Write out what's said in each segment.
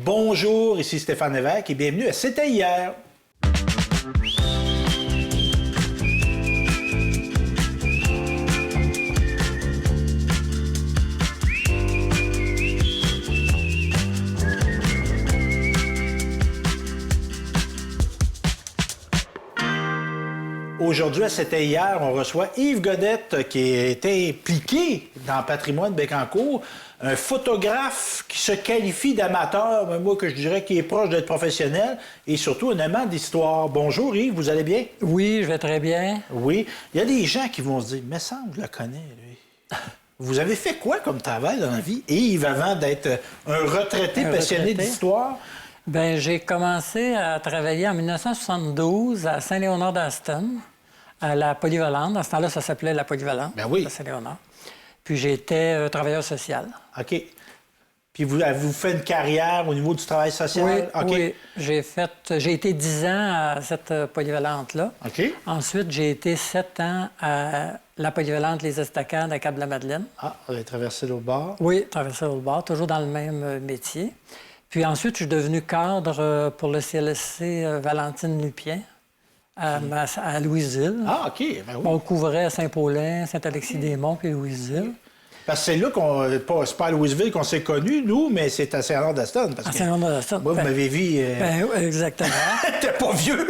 Bonjour, ici Stéphane Lévesque et bienvenue à C'était hier. Aujourd'hui, à C'était hier, on reçoit Yves Godette, qui a été impliqué dans le patrimoine de Bécancour, un photographe qui se qualifie d'amateur, mais moi que je dirais qu'il est proche d'être professionnel, et surtout un amant d'histoire. Bonjour Yves, vous allez bien? Oui, je vais très bien. Oui. Il y a des gens qui vont se dire, mais ça, je le connais, lui. Vous avez fait quoi comme travail dans la vie, Yves, avant d'être un retraité passionné d'histoire? Bien, j'ai commencé à travailler en 1972 à Saint-Léonard-d'Aston, à la Polyvalente. Dans ce temps-là, ça s'appelait la Polyvalente, ben oui. à Saint-Léonard. Puis j'étais travailleur social. OK. Puis avez-vous fait une carrière au niveau du travail social? Oui, okay. Oui. J'ai été 10 ans à cette Polyvalente-là. OK. Ensuite, j'ai été 7 ans à la Polyvalente Les Estacades à Cap-de-la-Madeleine. Ah, vous avez traversé l'autre bord? Oui, traversé l'autre bord, toujours dans le même métier. Puis ensuite, je suis devenu cadre pour le CLSC Valentine Lupien à Louisville. Ah, OK. Ben oui. On couvrait Saint-Paulin, Saint-Alexis-des-Monts puis Louisville. Parce que c'est là c'est pas à Louisville qu'on s'est connus, nous, mais c'est à Saint-Léonard-d'Aston. À Saint-Léonard-d'Aston. Moi, vous m'avez vu... Ben, exactement. T'es pas vieux!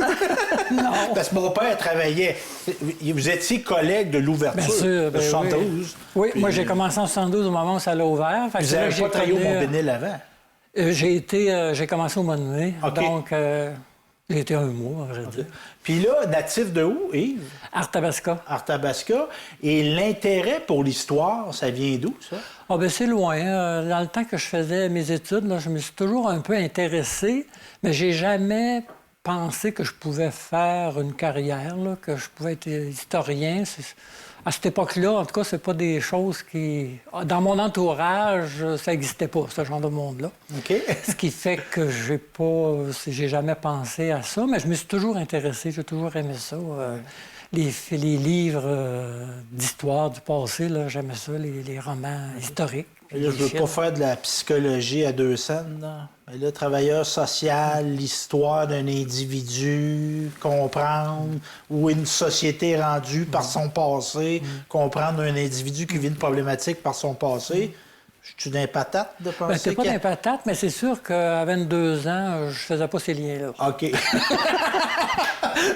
Non. Parce que mon père travaillait... Vous étiez collègue de l'ouverture, Bien sûr, de 72. Oui, puis... moi, j'ai commencé en 72 au moment où ça l'a ouvert. Vous n'avez pas travaillé au Mont-Bénil avant? J'ai commencé au mois de mai, okay. Donc j'ai été un mois, à vrai dire. Puis là, natif de où, Yves? Arthabasca. Arthabasca. Et l'intérêt pour l'histoire, ça vient d'où, ça? Ah ben c'est loin. Dans le temps que je faisais mes études, là, je me suis toujours un peu intéressé, mais j'ai jamais pensé que je pouvais faire une carrière, là, que je pouvais être historien. À cette époque-là, en tout cas, c'est pas des choses qui... Dans mon entourage, ça n'existait pas, ce genre de monde-là. OK. Ce qui fait que j'ai jamais pensé à ça, mais je me suis toujours intéressé, j'ai toujours aimé ça. Les livres d'histoire du passé, là, j'aimais ça, les romans historiques. Là, je ne veux pas faire de la psychologie à deux scènes, là. Mais là, travailleur social, l'histoire d'un individu, comprendre où une société est rendue par son passé, comprendre un individu qui vit une problématique par son passé. Je suis d'un patate de penser Bien, c'est pas d'un patate, mais c'est sûr qu'à 22 ans, je faisais pas ces liens-là. OK.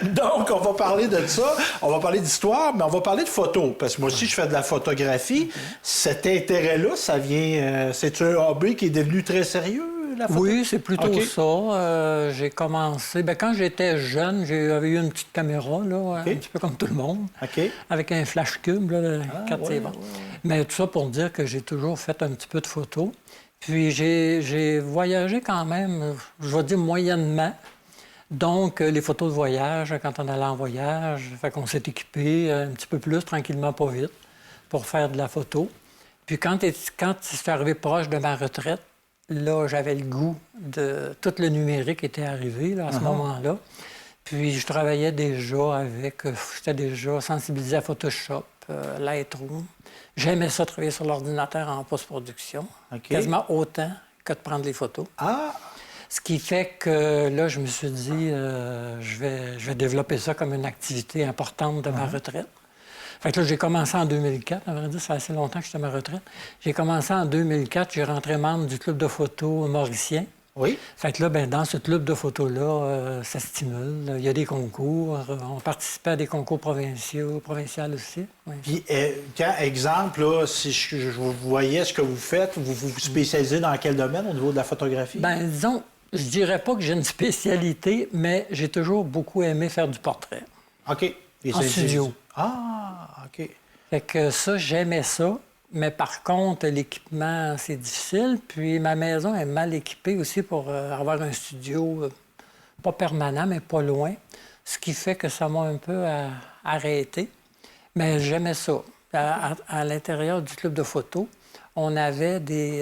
Donc, on va parler de ça. On va parler d'histoire, mais on va parler de photos. Parce que moi aussi, je fais de la photographie. Cet intérêt-là, ça vient... c'est un hobby qui est devenu très sérieux, la photo? Oui, c'est plutôt ça. J'ai commencé... Bien, quand j'étais jeune, j'avais eu une petite caméra, là, un petit peu comme tout le monde, avec un flash cube, là, 4 c'est bon. Mais tout ça pour dire que j'ai toujours fait un petit peu de photos. Puis j'ai voyagé quand même, je vais dire moyennement. Donc, les photos de voyage, quand on allait en voyage, fait qu'on s'est équipé un petit peu plus, tranquillement, pas vite, pour faire de la photo. Puis quand c'est arrivé proche de ma retraite, là, j'avais le goût de... Tout le numérique était arrivé, là, à ce moment-là. Puis je travaillais déjà avec... J'étais déjà sensibilisé à Photoshop, Lightroom. J'aimais ça, travailler sur l'ordinateur en post-production, quasiment autant que de prendre les photos. Ah! Ce qui fait que là, je me suis dit, je vais développer ça comme une activité importante de ma retraite. Fait que là, j'ai commencé en 2004. À vrai dire, ça fait assez longtemps que j'étais à ma retraite. J'ai commencé en 2004. J'ai rentré membre du club de photo mauricien. Oui. Fait que là, bien, dans ce club de photo-là, ça stimule. Il y a des concours. On participait à des concours provinciaux aussi. Oui. Puis, quand, exemple, là, si je voyais ce que vous faites, vous vous spécialisez dans quel domaine au niveau de la photographie? Bien, disons, je dirais pas que j'ai une spécialité, mais j'ai toujours beaucoup aimé faire du portrait. OK. En studio. Ah, OK. Fait que ça, j'aimais ça. Mais par contre, l'équipement, c'est difficile. Puis ma maison est mal équipée aussi pour avoir un studio, pas permanent, mais pas loin. Ce qui fait que ça m'a un peu arrêté. Mais j'aimais ça. À l'intérieur du club de photo, on avait des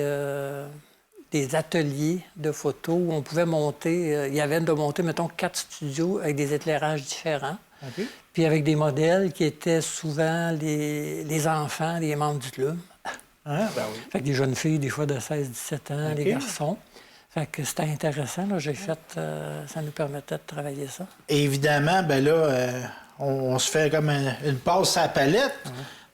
ateliers de photos où on pouvait monter... il y avait de monter, mettons, 4 studios avec des éclairages différents. Okay. Puis avec des modèles qui étaient souvent les enfants, les membres du club. Ah, ben oui. Fait que des jeunes filles, des fois de 16-17 ans, les garçons. Fait que c'était intéressant, là. J'ai fait... ça nous permettait de travailler ça. Et évidemment, ben là, on se fait comme une passe à la palette.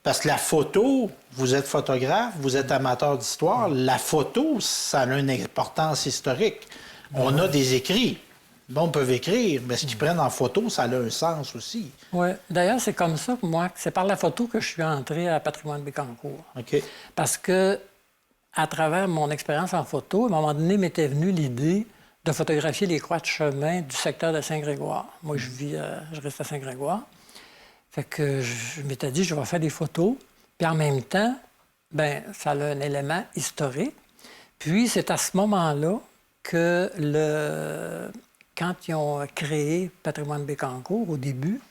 Parce que la photo, vous êtes photographe, vous êtes amateur d'histoire, la photo, ça a une importance historique. On a des écrits. Bon, on peut écrire, mais ce qu'ils prennent en photo, ça a un sens aussi. Oui. D'ailleurs, c'est comme ça que moi, c'est par la photo que je suis entré à Patrimoine Bécancour. OK. Parce que, à travers mon expérience en photo, à un moment donné, m'était venue l'idée de photographier les croix de chemin du secteur de Saint-Grégoire. Moi, je reste à Saint-Grégoire. Fait que je m'étais dit, je vais faire des photos. Puis en même temps, bien, ça a un élément historique. Puis c'est à ce moment-là que quand ils ont créé Patrimoine Bécancour, au début,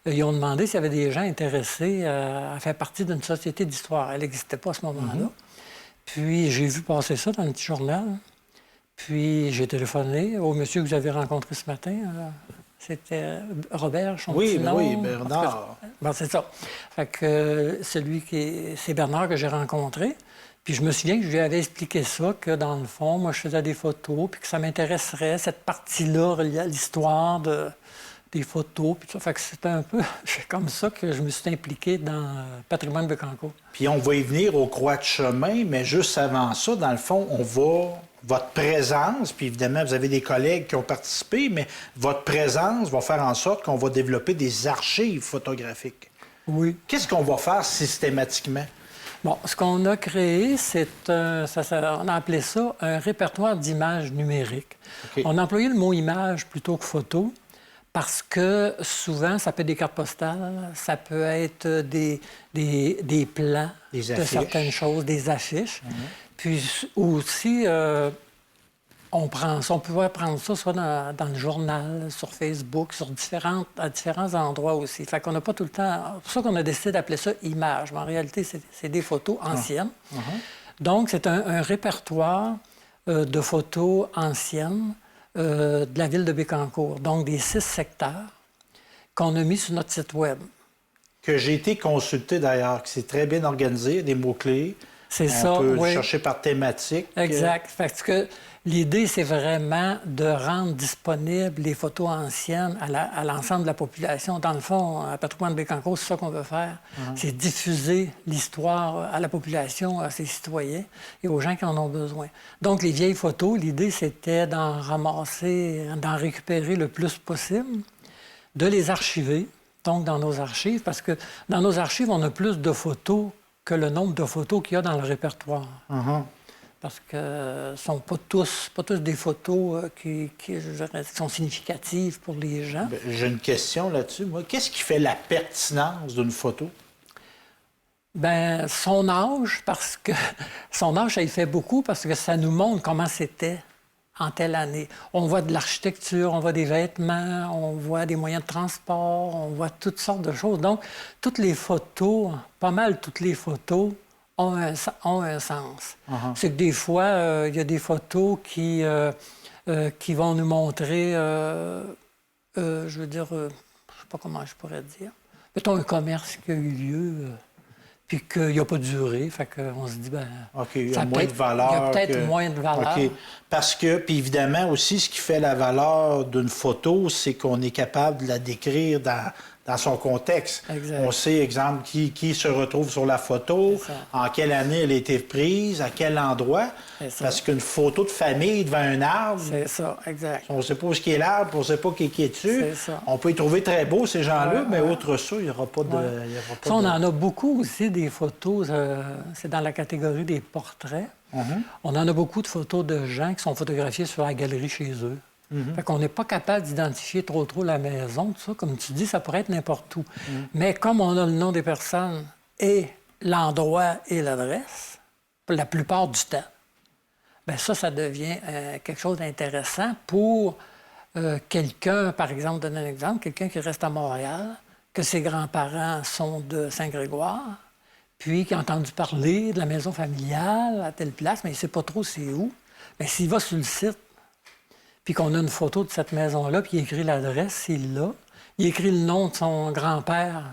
ils ont demandé s'il y avait des gens intéressés à faire partie d'une société d'histoire. Elle n'existait pas à ce moment-là. Puis j'ai vu passer ça dans le petit journal. Puis j'ai téléphoné au monsieur que vous avez rencontré ce matin. C'était Robert, son petit nom. Oui, Bernard. Bon, c'est ça. Fait que c'est Bernard que j'ai rencontré. Puis je me souviens que je lui avais expliqué ça, que dans le fond, moi, je faisais des photos, puis que ça m'intéresserait, cette partie-là, reliée à l'histoire des photos, puis ça. Fait que c'était un peu comme ça que je me suis impliqué dans Patrimoine Bécancour. Puis on va y venir aux croix de chemin, mais juste avant ça, dans le fond, votre présence, puis évidemment, vous avez des collègues qui ont participé, mais votre présence va faire en sorte qu'on va développer des archives photographiques. Oui. Qu'est-ce qu'on va faire systématiquement? Bon, ce qu'on a créé, on a appelé ça un répertoire d'images numériques. Okay. On a employé le mot image plutôt que photo parce que souvent, ça peut être des cartes postales, ça peut être des plans de certaines choses, des affiches. Puis aussi, on pouvait prendre ça soit dans le journal, sur Facebook, à différents endroits aussi. Fait qu'on n'a pas tout le temps... C'est pour ça qu'on a décidé d'appeler ça « image ». Mais en réalité, c'est des photos anciennes. Donc, c'est un répertoire de photos anciennes de la ville de Bécancour. Donc, des 6 secteurs qu'on a mis sur notre site Web. Que j'ai été consulté d'ailleurs, que c'est très bien organisé, des mots-clés. C'est ça, on peut chercher par thématique. Exact. Parce que l'idée, c'est vraiment de rendre disponibles les photos anciennes à l'ensemble de la population. Dans le fond, à Patrimoine Bécancour, c'est ça qu'on veut faire. C'est diffuser l'histoire à la population, à ses citoyens et aux gens qui en ont besoin. Donc, les vieilles photos, l'idée, c'était d'en ramasser, d'en récupérer le plus possible, de les archiver, donc dans nos archives, parce que dans nos archives, on a plus de photos que le nombre de photos qu'il y a dans le répertoire. Parce que ce ne sont pas tous des photos qui sont significatives pour les gens. Bien, j'ai une question là-dessus. Moi, qu'est-ce qui fait la pertinence d'une photo? Bien, son âge, parce que son âge, ça y fait beaucoup, parce que ça nous montre comment c'était en telle année. On voit de l'architecture, on voit des vêtements, on voit des moyens de transport, on voit toutes sortes de choses. Donc, toutes les photos, pas mal toutes les photos, ont un sens. C'est que des fois, il y a des photos qui vont nous montrer, je veux dire, je ne sais pas comment je pourrais dire, mettons un commerce qui a eu lieu, puis qu'il n'a pas duré, fait qu'on se dit, bien... OK, il y a moins de valeur. Il y a peut-être moins de valeur. OK. Parce que, puis évidemment aussi, ce qui fait la valeur d'une photo, c'est qu'on est capable de la décrire dans son contexte. Exact. On sait, exemple, qui se retrouve sur la photo, en quelle année elle a été prise, à quel endroit. Parce qu'une photo de famille devant un arbre... C'est ça, exact. On ne sait pas où est l'arbre, on ne sait pas qui est dessus. C'est ça. On peut y trouver très beau, ces gens-là, mais outre ça, il n'y aura pas de... Ça, on en a beaucoup aussi, des photos. C'est dans la catégorie des portraits. On en a beaucoup de photos de gens qui sont photographiés sur la galerie chez eux. Fait qu'on n'est pas capable d'identifier trop la maison, tout ça. Comme tu dis, ça pourrait être n'importe où. Mais comme on a le nom des personnes et l'endroit et l'adresse, la plupart du temps, bien ça devient quelque chose d'intéressant pour quelqu'un, par exemple, donner un exemple, quelqu'un qui reste à Montréal, que ses grands-parents sont de Saint-Grégoire, puis qui a entendu parler de la maison familiale à telle place, mais il ne sait pas trop c'est où. Bien, s'il va sur le site, puis qu'on a une photo de cette maison-là, puis il écrit l'adresse, s'il l'a. Il écrit le nom de son grand-père,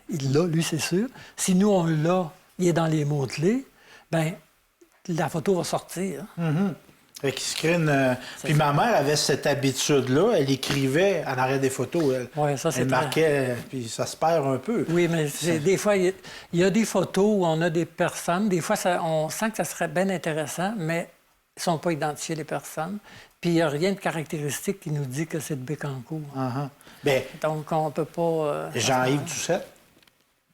il l'a, lui, c'est sûr. Si nous, on l'a, il est dans les mots-clés, bien, la photo va sortir. Fait qu'il se crée une... Puis ma mère avait cette habitude-là. Elle écrivait en arrière des photos. Elle marquait, puis ça se perd un peu. Oui, mais des fois, il y a des photos où on a des personnes. Des fois, on sent que ça serait bien intéressant, mais ils ne sont pas identifiés, les personnes. Puis il n'y a rien de caractéristique qui nous dit que c'est de Bécancour. Donc, on ne peut pas... Jean-Yves Doucette,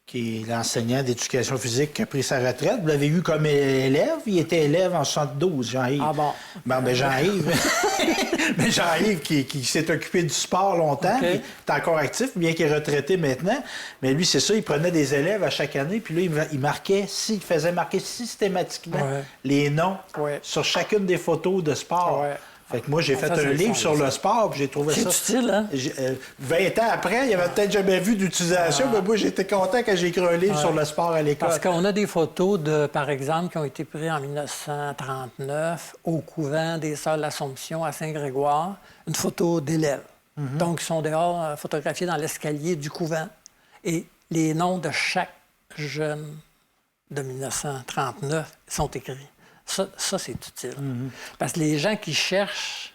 qui est l'enseignant d'éducation physique qui a pris sa retraite. Vous l'avez eu comme élève. Il était élève en 72, Jean-Yves. Ah bon? Jean-Yves... Mais Jean-Yves, qui s'est occupé du sport longtemps, qui est encore actif, bien qu'il est retraité maintenant. Mais lui, c'est ça, il prenait des élèves à chaque année, puis là, il faisait marquer systématiquement les noms sur chacune des photos de sport. Fait que moi, j'ai fait un livre sur le sport, puis j'ai trouvé ça... C'est utile, hein? 20 ans après, il n'y avait peut-être jamais vu d'utilisation, mais moi, j'étais content quand j'ai écrit un livre sur le sport à l'école. Parce qu'on a des photos, par exemple, qui ont été prises en 1939 au couvent des Sœurs de l'Assomption à Saint-Grégoire, une photo d'élèves. Donc, ils sont dehors, photographiés dans l'escalier du couvent. Et les noms de chaque jeune de 1939 sont écrits. Ça c'est utile. Parce que les gens qui cherchent,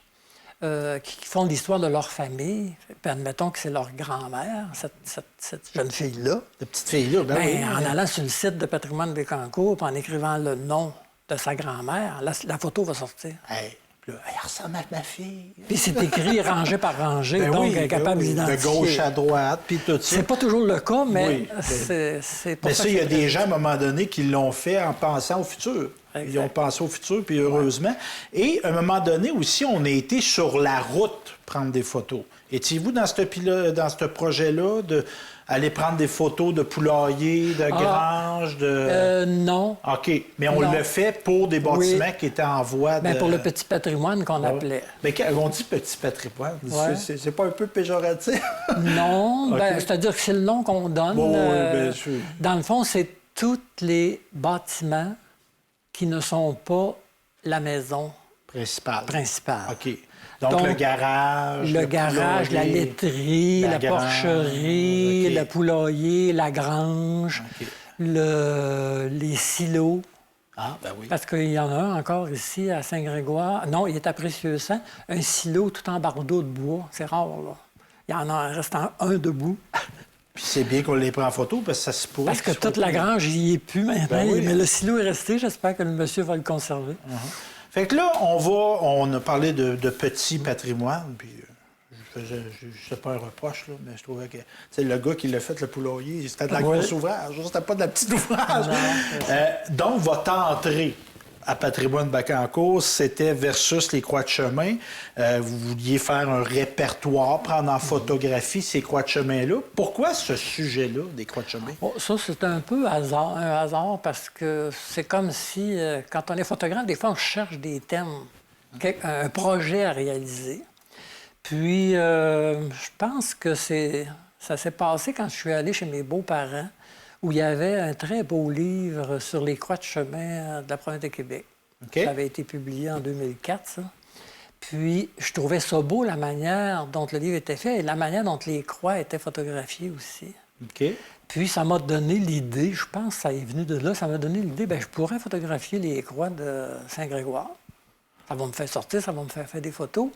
qui font l'histoire de leur famille, puis admettons que c'est leur grand-mère, cette jeune fille-là. Cette petite fille-là, en allant sur le site de Patrimoine Bécancour, puis en écrivant le nom de sa grand-mère, la photo va sortir. Puis là, elle ressemble à ma fille. Puis c'est écrit rangée par rangée, donc elle est capable d'identifier. De gauche à droite, puis tout ça. C'est pas toujours le cas, mais c'est pas ça. Mais ça, il y a des gens, à un moment donné, qui l'ont fait en pensant au futur. Exact. Ils ont pensé au futur, puis heureusement. Et à un moment donné aussi, on a été sur la route prendre des photos. Étiez-vous dans ce projet-là d'aller prendre des photos de poulaillers, de granges, de... Non. OK. Mais on le fait pour des bâtiments qui étaient en voie de... pour le petit patrimoine qu'on appelait. Mais quand on dit petit patrimoine, c'est pas un peu péjoratif? Non. C'est-à-dire que c'est le nom qu'on donne. Dans le fond, c'est tous les bâtiments qui ne sont pas la maison principale. OK. Donc le garage, la laiterie, la porcherie, le poulailler, la grange, les silos. Ah, ben oui. Parce qu'il y en a un encore ici à Saint-Grégoire. Non, il est à Précieux-Sang. Un silo tout en bardeau de bois. C'est rare, là. Il y en a un restant un debout. Puis c'est bien qu'on les prenne en photo parce que ça se pourrait. Parce que toute la grange, il n'y est plus maintenant. Mais le silo est resté. J'espère que le monsieur va le conserver. Fait que là, on a parlé de petit patrimoine. Puis je sais pas un reproche, là, mais je trouvais que le gars qui l'a fait, le poulailler, c'était de la grosse ouvrage. C'était pas de la petite ouvrage. Donc, votre entrée à Patrimoine Bécancour, c'était versus les croix de chemin. Vous vouliez faire un répertoire, prendre en photographie ces croix de chemin-là. Pourquoi ce sujet-là, des croix de chemin? Ça, c'est un peu un hasard, parce que c'est comme si, quand on est photographe, des fois, on cherche des thèmes, un projet à réaliser. Puis, je pense que ça s'est passé quand je suis allé chez mes beaux-parents, où il y avait un très beau livre sur les croix de chemin de la province de Québec. Ça avait été publié en 2004, ça. Puis, je trouvais ça beau, la manière dont le livre était fait et la manière dont les croix étaient photographiées aussi. Puis, ça m'a donné l'idée, je pense que ça est venu de là, ça m'a donné l'idée, je pourrais photographier les croix de Saint-Grégoire. Ça va me faire sortir, ça va me faire des photos.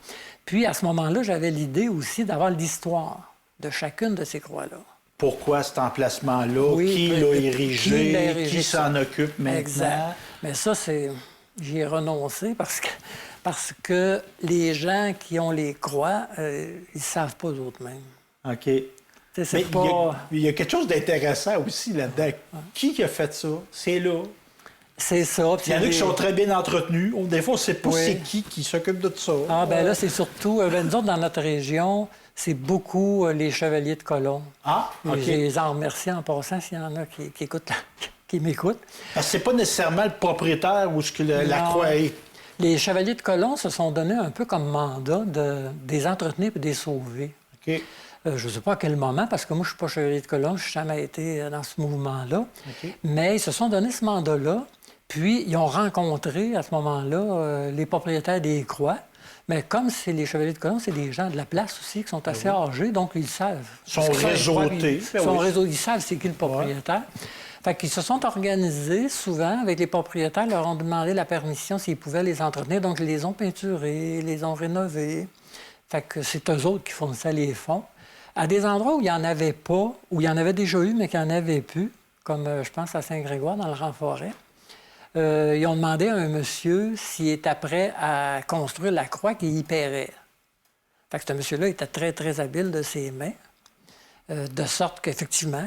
Puis, à ce moment-là, j'avais l'idée aussi d'avoir l'histoire de chacune de ces croix-là. Pourquoi cet emplacement-là? Qui l'a érigé? Qui s'en occupe maintenant? Exact. Mais ça, j'y ai renoncé parce que les gens qui ont les croix, ils ne savent pas eux-mêmes. OK. Il y a quelque chose d'intéressant aussi là-dedans. Qui a fait ça? C'est là. C'est ça. Il y en a qui sont très bien entretenus. Des fois, on ne sait pas c'est qui s'occupe de ça. Là, c'est surtout... nous autres, dans notre région, c'est beaucoup les chevaliers de colons. Ah, OK. Je les en remercie en passant s'il y en a qui écoutent, qui m'écoutent. Parce que c'est pas nécessairement le propriétaire où la croix est. Les chevaliers de colons se sont donnés un peu comme mandat de les entretenir et de les sauver. OK. Je ne sais pas à quel moment, parce que moi, je ne suis pas chevalier de colon, je n'ai jamais été dans ce mouvement-là. Mais ils se sont donné ce mandat-là, puis ils ont rencontré à ce moment-là les propriétaires des croix. Mais comme c'est les chevaliers de colon, c'est des gens de la place aussi qui sont assez âgés, donc ils savent. Ils sont réseautés. Ils savent c'est qui le propriétaire. Fait qu'ils se sont organisés souvent avec les propriétaires, leur ont demandé la permission s'ils pouvaient les entretenir. Donc, ils les ont peinturés, les ont rénovés. Fait que c'est eux autres qui fournissaient les fonds. À des endroits où il n'y en avait pas, où il y en avait déjà eu, mais qu'il n'y en avait plus, comme je pense à Saint-Grégoire, dans le Rang-Forêt, ils ont demandé à un monsieur s'il était prêt à construire la croix qui y paierait. Fait que ce monsieur-là était très, très habile de ses mains, de sorte qu'effectivement,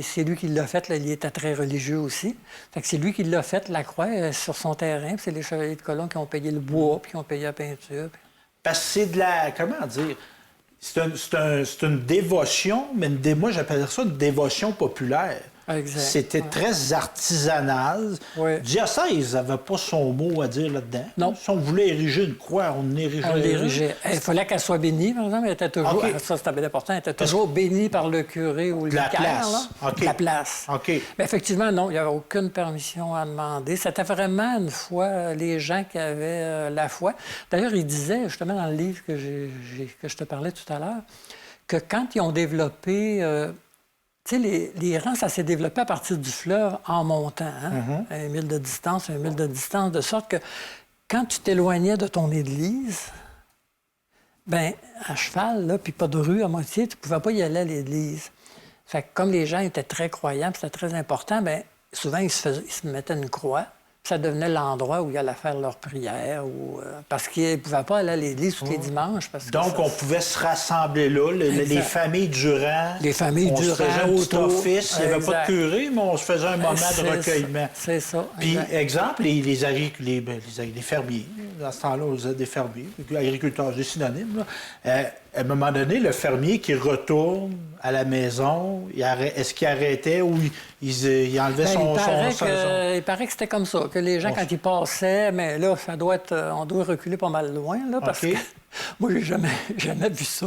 c'est lui qui l'a fait. Là, il était très religieux aussi. Fait que c'est lui qui l'a fait, la croix, sur son terrain. Puis c'est les chevaliers de colon qui ont payé le bois, puis qui ont payé la peinture. Parce que c'est de la... Comment dire? C'est une dévotion, mais moi, j'appelle ça une dévotion populaire. Exact. C'était très artisanal. Oui. Le diocèse n'avait pas son mot à dire là-dedans. Non. Si on voulait ériger une croix, on l'érigeait. On l'érigeait. Il fallait qu'elle soit bénie, par exemple. Elle était toujours, okay. Ça, c'était bien important, elle était toujours bénie par le curé ou le vicaire. Okay. La place. OK. Mais effectivement, non, il n'y avait aucune permission à demander. C'était vraiment une foi, les gens qui avaient la foi. D'ailleurs, il disait, justement, dans le livre que je te parlais tout à l'heure, que quand ils ont développé... tu sais, les rangs, ça s'est développé à partir du fleuve en montant, hein? 1 mille de distance, de sorte que quand tu t'éloignais de ton église, bien, à cheval, là, puis pas de rue à moitié, tu pouvais pas y aller à l'église. Fait que comme les gens étaient très croyants, puis c'était très important, bien, souvent, ils se mettaient une croix. Ça devenait l'endroit où ils allaient faire leur prière, parce qu'ils ne pouvaient pas aller à l'église tous les dimanches. Donc, on pouvait se rassembler là, les familles durant. Les familles durant. On se faisait un petit autour. office. Il n'y avait pas de curé, mais on se faisait un moment de recueillement. C'est ça. Puis, exemple, les fermiers. Dans ce temps-là, on disait des fermiers. Agriculteurs, c'est synonyme. À un moment donné, le fermier qui retourne à la maison, est-ce qu'il arrêtait ou il enlevait son... Il paraît que c'était comme ça, que les gens, quand ils passaient, mais là, ça doit être... On doit reculer pas mal loin, là, parce que moi, j'ai jamais vu ça.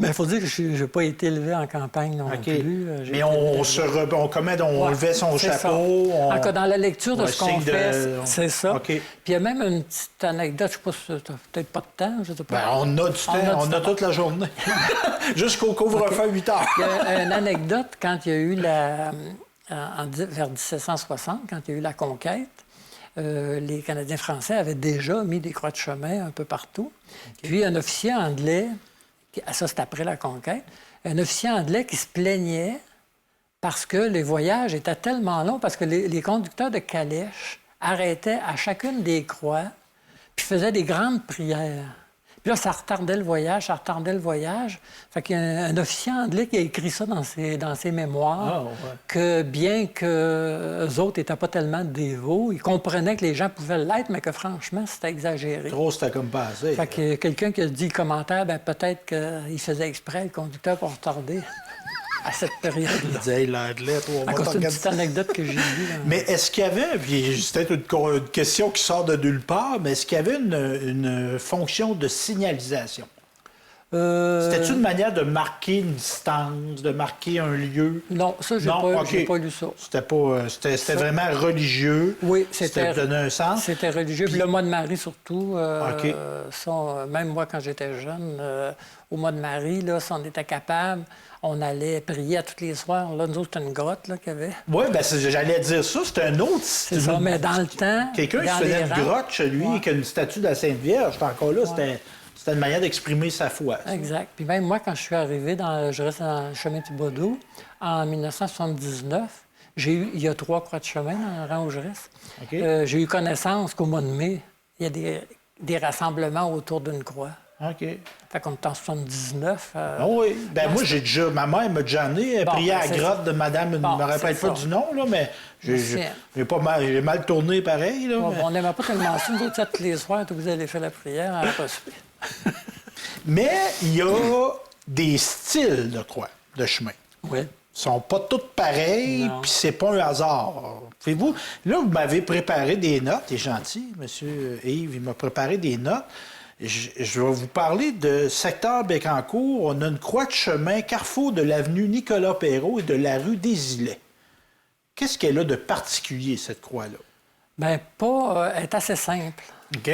Mais il faut dire que je n'ai pas été élevé en campagne non plus. Mais on levait son chapeau. Dans la lecture de ce qu'on fait, c'est ça. Puis il y a même une petite anecdote, je ne sais pas si tu n'as peut-être pas de temps, je sais pas. Bien, on a du temps, on a toute la journée. Jusqu'au couvre-feu à 8 heures. Il y a une anecdote, quand il y a eu vers 1760, quand il y a eu la conquête, les Canadiens français avaient déjà mis des croix de chemin un peu partout. Puis un officier anglais, ça c'est après la conquête, un officier anglais qui se plaignait parce que les voyages étaient tellement longs, parce que les conducteurs de calèches arrêtaient à chacune des croix, puis faisaient des grandes prières. Puis là, ça retardait le voyage. Fait qu'il y a un officier anglais qui a écrit ça dans ses mémoires, que bien qu'eux autres n'étaient pas tellement dévots, ils comprenaient que les gens pouvaient l'être, mais que franchement, c'était exagéré. Trop, c'était comme passé. Fait que quelqu'un qui a dit le commentaire, bien peut-être qu'il faisait exprès, le conducteur, pour retarder à cette période. Il disait, l'anglais, c'est une petite anecdote que j'ai lue. Mais est-ce qu'il y avait, puis c'est peut-être une question qui sort de nulle part, mais est-ce qu'il y avait une fonction de signalisation? C'était-tu une manière de marquer une distance, de marquer un lieu? Non, ça, j'ai pas lu ça. C'était vraiment religieux? Oui, c'était donné un sens? C'était religieux. Puis le mois de Marie, surtout. Même moi, quand j'étais jeune, au mois de Marie, là, si on était capable, on allait prier à tous les soirs. Là, nous autres, c'était une grotte qu'il y avait. Oui, bien, j'allais dire ça. C'était un autre... C'est ça, mais dans le temps... Quelqu'un qui faisait une grotte chez lui, qui a une statue de la Sainte Vierge, encore là, c'était une manière d'exprimer sa foi. Ça. Exact. Puis même moi, quand je suis arrivé, je reste dans le chemin Thibodeau, en 1979, il y a 3 croix de chemin dans le rang où je reste. J'ai eu connaissance qu'au mois de mai, il y a des rassemblements autour d'une croix. OK. Fait qu'on est en 79. oui. Ben moi, ma mère m'a déjà amené prier à la grotte de madame, je ne me rappelle pas du nom, là, mais j'ai mal tourné pareil. Là, On n'aimait pas tellement ça. Nous autres, tous les soirs, vous allez faire la prière à la Mais il y a des styles de croix, de chemin. Oui. Ils sont pas tous pareils, puis c'est pas un hasard. Faites-vous, là, vous m'avez préparé des notes, c'est gentil, M. Yves, il m'a préparé des notes. Je vais vous parler de secteur Bécancour. On a une croix de chemin, carrefour de l'avenue Nicolas-Perrault et de la rue des Îlets. Qu'est-ce qu'elle a de particulier, cette croix-là? Bien, elle est assez simple. OK.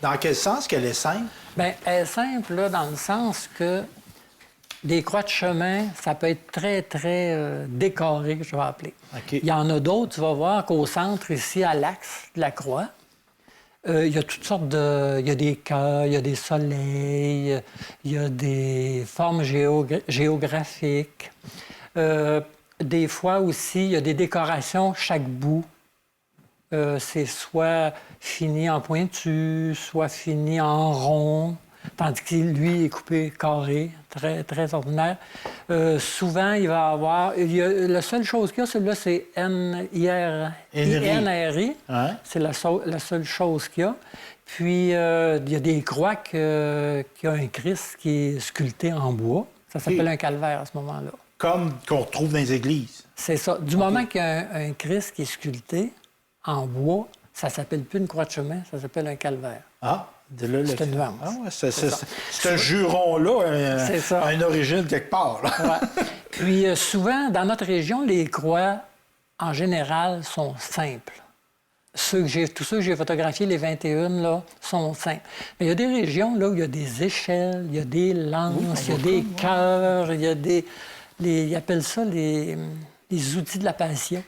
Dans quel sens qu'elle est simple? Bien, elle est simple, là, dans le sens que Des croix de chemin, ça peut être très, très décoré, je vais appeler. Okay. Il y en a d'autres, tu vas voir qu'au centre, ici, à l'axe de la croix, il y a toutes sortes de... Il y a des cœurs, il y a des soleils, il y a des formes géographiques. Des fois aussi, il y a des décorations chaque bout. C'est soit fini en pointu, soit fini en rond, tandis que lui est coupé carré, très, très ordinaire. Souvent, il va avoir... la seule chose qu'il y a, celui-là, c'est INRI. Ouais. C'est la seule chose qu'il y a. Puis, il y a des croix qui a un Christ qui est sculpté en bois. Ça s'appelle un calvaire à ce moment-là. Comme qu'on retrouve dans les églises. C'est ça. Du moment qu'il y a un Christ qui est sculpté en bois, ça s'appelle plus une croix de chemin, ça s'appelle un calvaire. Ah, de là, c'est une nuance. Ah, ouais, ce juron-là a une origine quelque part. Ouais. Puis souvent, dans notre région, les croix, en général, sont simples. Tous ceux que j'ai photographiés, les 21, là, sont simples. Mais il y a des régions là, où il y a des échelles, il y a des lances, il y a des cœurs, il y a des... ils appellent ça les outils de la passion.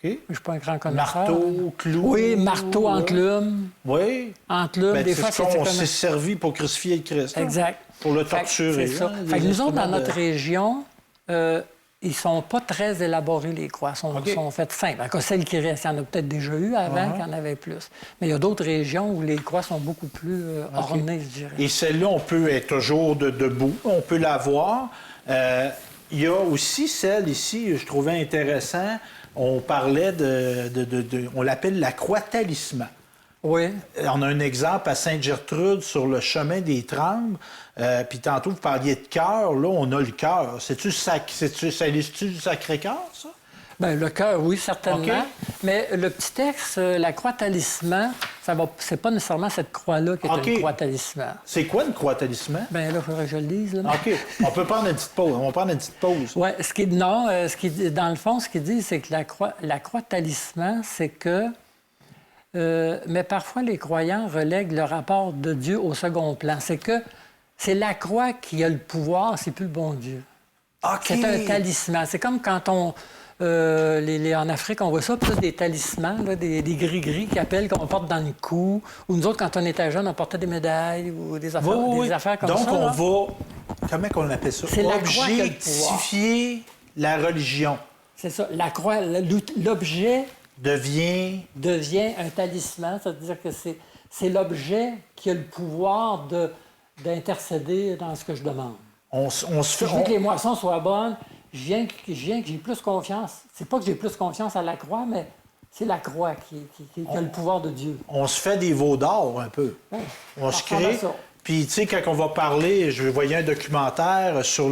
Okay. Je ne suis pas un grand connaisseur. Marteau, clou. Oui, marteau, enclume. Oui. Enclume, ben, des fois, c'est on s'est servi pour crucifier le Christ. Exact. Pour le torturer. C'est ça. Fait que nous autres, dans notre région, ils sont pas très élaborés, les croix. Ils sont faites simples. Encore celles qui restent, il y en a peut-être déjà eu avant qu'il y en avait plus. Mais il y a d'autres régions où les croix sont beaucoup plus ornées, je dirais. Et celle-là, on peut être toujours debout. On peut la voir. Il y a aussi celle ici, je trouvais intéressant. On parlait on l'appelle la croix talisman. Oui. On a un exemple à Sainte-Gertrude sur le chemin des Trembles. Puis tantôt, vous parliez de cœur. Là, on a le cœur. C'est-tu du Sacré-Cœur, ça? Bien, le cœur, oui, certainement. Okay. Mais le petit texte, la croix talisman, c'est pas nécessairement cette croix-là qui est une croix talisman. C'est quoi une croix talisman? Bien, là, il faudrait que je le lise. Là. OK. On peut prendre une petite pause. On va prendre une petite pause. Oui. Dans le fond, ce qu'il dit, c'est que la croix talisman, c'est que... mais parfois, les croyants relèguent le rapport de Dieu au second plan. C'est que c'est la croix qui a le pouvoir, c'est plus le bon Dieu. Okay. C'est un talisman. C'est comme quand on... en Afrique, on voit ça, plus des talismans, là, des gris-gris qui appellent, qu'on porte dans le cou. Ou nous autres, quand on était jeunes, on portait des médailles ou des affaires, comme donc, ça. Donc, on va... Comment on appelle ça? C'est Objectifier la religion. C'est ça. La croix, l'objet... devient un talisman. C'est-à-dire que c'est l'objet qui a le pouvoir d'intercéder dans ce que je demande. On se fait... Je veux que les moissons soient bonnes. Je viens que j'ai plus confiance. C'est pas que j'ai plus confiance à la croix, mais c'est la croix qui a le pouvoir de Dieu. On se fait des veaux d'or un peu. Oui, on se crée. Puis, tu sais, quand on va parler, je voyais un documentaire sur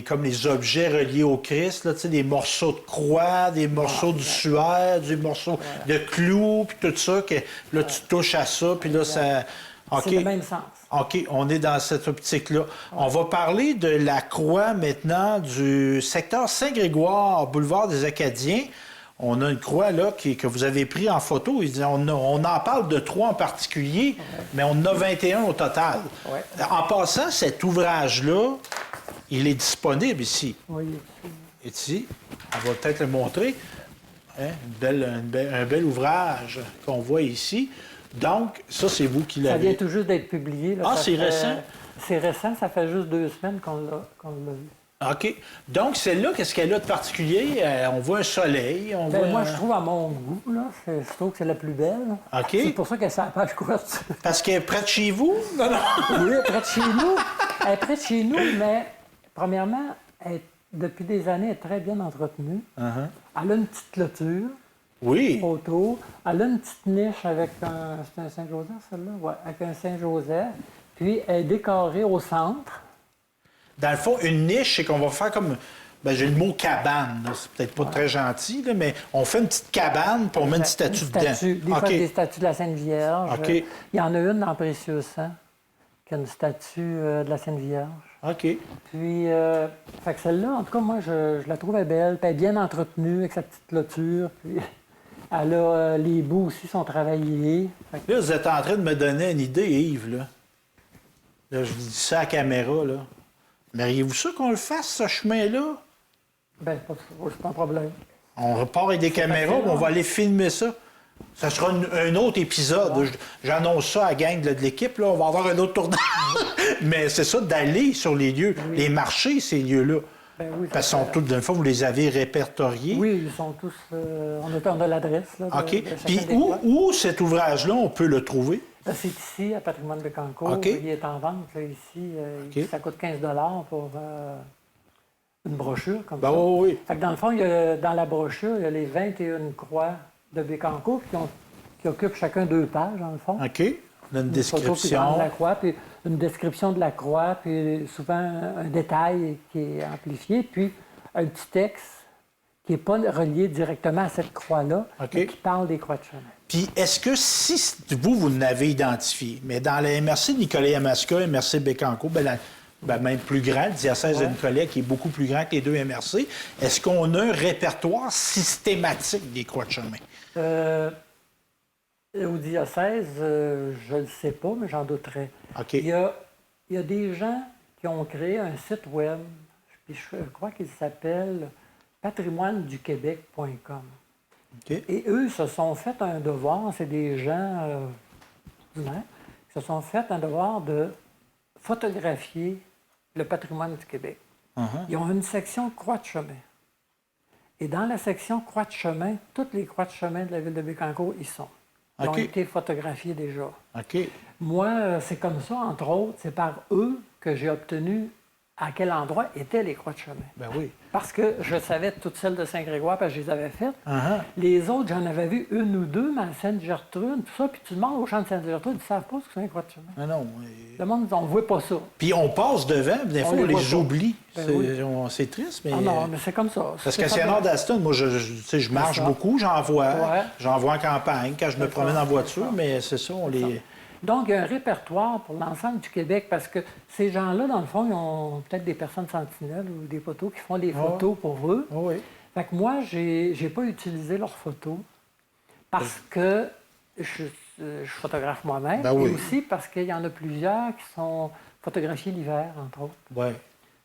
comme les objets reliés au Christ, là, tu sais, des morceaux de croix, des morceaux du suaire, des morceaux de clous, puis tout ça, que là, tu touches à ça, puis là, ça... C'est le même sens. OK, on est dans cette optique-là. Ouais. On va parler de la croix maintenant du secteur Saint-Grégoire, boulevard des Acadiens. On a une croix là que vous avez pris en photo. On en parle de 3 en particulier, mais on en a 21 au total. Ouais. En passant, cet ouvrage-là, il est disponible ici. Oui. Ici, on va peut-être le montrer. Hein? Un bel ouvrage qu'on voit ici. Donc, ça, c'est vous qui l'avez. Ça vient tout juste d'être publié. Là. C'est récent? C'est récent, ça fait juste 2 semaines qu'on l'a vu. OK. Donc, celle-là, qu'est-ce qu'elle a de particulier? On voit un soleil, Moi, je trouve à mon goût, là, je trouve que c'est la plus belle. OK. C'est pour ça qu'elle est à la page courte. Parce qu'elle est près de chez vous? Non. Oui, elle est près de chez nous. Elle est près de chez nous, mais premièrement, depuis des années, elle est très bien entretenue. Uh-huh. Elle a une petite clôture. Oui. Autour. Elle a une petite niche avec un... C'est un Saint-Joseph, celle-là? Oui, avec un Saint-Joseph. Puis, elle est décorée au centre. Dans le fond, une niche, c'est qu'on va faire comme... Bien, j'ai le mot cabane. Là. C'est peut-être pas très gentil, là, mais on fait une petite cabane puis on met une statue dedans. Des fois, des statues de la Sainte Vierge. OK. Il y en a une dans Précieux Sang, qui a une statue de la Sainte Vierge. OK. Puis, fait que celle-là, en tout cas, moi, je la trouvais belle. Puis elle est bien entretenue avec sa petite clôture. Puis... Elle a, les bouts aussi sont travaillés. Là, vous êtes en train de me donner une idée, Yves, là. Là, je dis ça à la caméra, là. Mais auriez-vous ça qu'on le fasse, ce chemin-là? Bien, c'est pas un problème. On repart avec des caméras, on va aller filmer ça. Ça sera un autre épisode. Ouais. J'annonce ça à la gang de l'équipe. Là. On va avoir un autre tournage. Mais c'est ça, d'aller sur les lieux, les marchés, ces lieux-là. Ben oui, parce qu'ils sont tous, d'une fois, vous les avez répertoriés. Oui, ils sont tous... on a l'adresse. OK. Puis où cet ouvrage-là, on peut le trouver? C'est ici, à Patrimoine Bécancour. Okay. Il est en vente, là, ici. Ça coûte 15 $ pour une brochure comme ça. Oui. Fait que dans le fond, dans la brochure, il y a les 21 croix de Bécancour qui occupent chacun 2 pages, dans le fond. OK. Une description. Photo, de la croix, puis une description de la croix, puis souvent un détail qui est amplifié, puis un petit texte qui n'est pas relié directement à cette croix-là, mais qui parle des croix de chemin. Puis est-ce que si vous l'avez identifié, mais dans la MRC Nicolet-Yamaska, MRC Bécancour, même plus grand, le diocèse de Nicolet, qui est beaucoup plus grand que les 2 MRC, est-ce qu'on a un répertoire systématique des croix de chemin? Au diocèse, je ne le sais pas, mais j'en douterais. Okay. Il y a des gens qui ont créé un site web, puis je crois qu'il s'appelle patrimoineduquebec.com. Okay. Et eux se sont fait un devoir, c'est des gens ordinaires, qui se sont fait un devoir de photographier le patrimoine du Québec. Ils ont une section croix de chemin. Et dans la section croix de chemin, toutes les croix de chemin de la ville de Bécancour y sont. Ils ont été photographiés déjà. Moi, c'est comme ça, entre autres, c'est par eux que j'ai obtenu à quel endroit étaient les croix de chemin. Ben oui. Parce que je savais toutes celles de Saint-Grégoire, parce que je les avais faites. Les autres, j'en avais vu une ou deux, mais à Sainte-Gertrude, tout ça. Puis tu demandes aux gens de Sainte-Gertrude, ils ne savent pas ce que c'est une croix de chemin. Ah non. Le monde, on ne voit pas ça. Puis on passe devant, des fois, on les oublie. Ben c'est triste, mais... Ah non, mais c'est comme ça. Parce qu'à Saint-Nord-d'Aston, moi, je marche beaucoup, j'en vois en campagne, quand je me promène en voiture, mais c'est ça, on les... Donc, il y a un répertoire pour l'ensemble du Québec parce que ces gens-là, dans le fond, ils ont peut-être des personnes sentinelles ou des poteaux qui font des photos pour eux. Fait que moi, j'ai pas utilisé leurs photos parce que je photographe moi-même et aussi parce qu'il y en a plusieurs qui sont photographiés l'hiver, entre autres.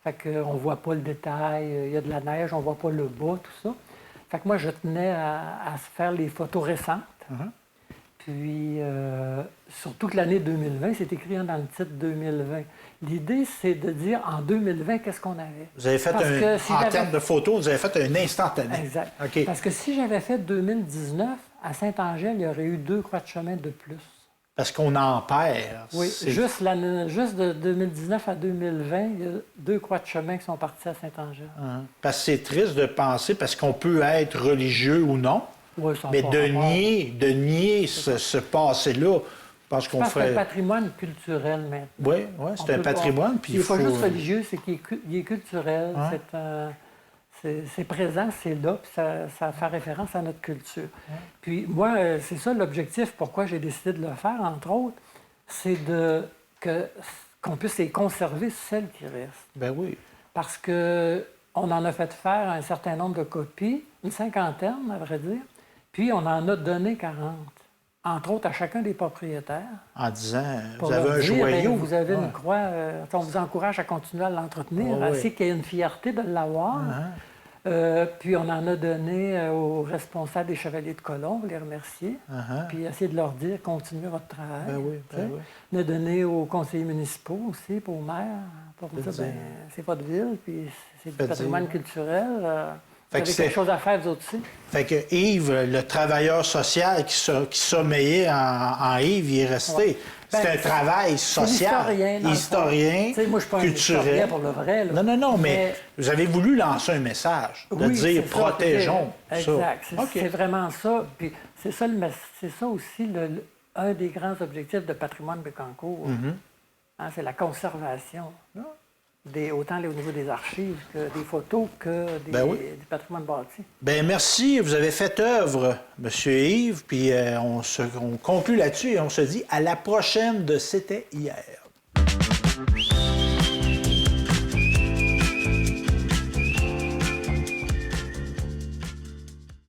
Fait qu'on voit pas le détail, il y a de la neige, on voit pas le bas, tout ça. Fait que moi, je tenais à faire les photos récentes. Puis, sur toute l'année 2020, c'est écrit dans le titre 2020. L'idée, c'est de dire en 2020, qu'est-ce qu'on avait. Vous avez fait en termes de photos, vous avez fait un instantané. Exact. Parce que si j'avais fait 2019, à Saint-Angèle, il y aurait eu 2 croix de chemin de plus. Parce qu'on en perd. Oui, juste de 2019 à 2020, il y a 2 croix de chemin qui sont partis à Saint-Angèle. Parce que c'est triste de penser, parce qu'on peut être religieux ou non, mais de nier ce passé-là, parce qu'on ferait... C'est un patrimoine culturel maintenant. Oui, c'est un patrimoine. Puis il n'est pas juste religieux, c'est qu'il est culturel. C'est présent, c'est là, puis ça fait référence à notre culture. Puis moi, c'est ça l'objectif, pourquoi j'ai décidé de le faire, entre autres, c'est qu'on puisse les conserver, celles qui restent. Ben oui. Parce qu'on en a fait faire un certain nombre de copies, une 50aine, à vrai dire, puis on en a donné 40, entre autres à chacun des propriétaires. En disant, vous avez un joyau. Vous avez une croix, on vous encourage à continuer à l'entretenir, ainsi qu'il y ait une fierté de l'avoir. Puis on en a donné aux responsables des Chevaliers de Colomb, les remercier, puis essayer de leur dire, continuez votre travail. On a donné aux conseillers municipaux aussi, puis aux maires, pour dire, c'est votre ville, puis c'est du patrimoine culturel. Vous avez quelque chose à faire, vous autres aussi. Fait que Yves, le travailleur social qui sommeillait en Yves, il est resté. C'est un travail social, historien, moi, je suis pas culturel. Pour le vrai, là. Non, mais vous avez voulu lancer un message, de dire protégeons ça. Exact, c'est vraiment ça. Puis c'est ça aussi un des grands objectifs de Patrimoine Bécancour. C'est la conservation. Autant au niveau des archives que des photos que des patrimoines bâtis. Bien, merci. Vous avez fait œuvre, M. Yves, puis on conclut là-dessus et on se dit à la prochaine de C'était hier.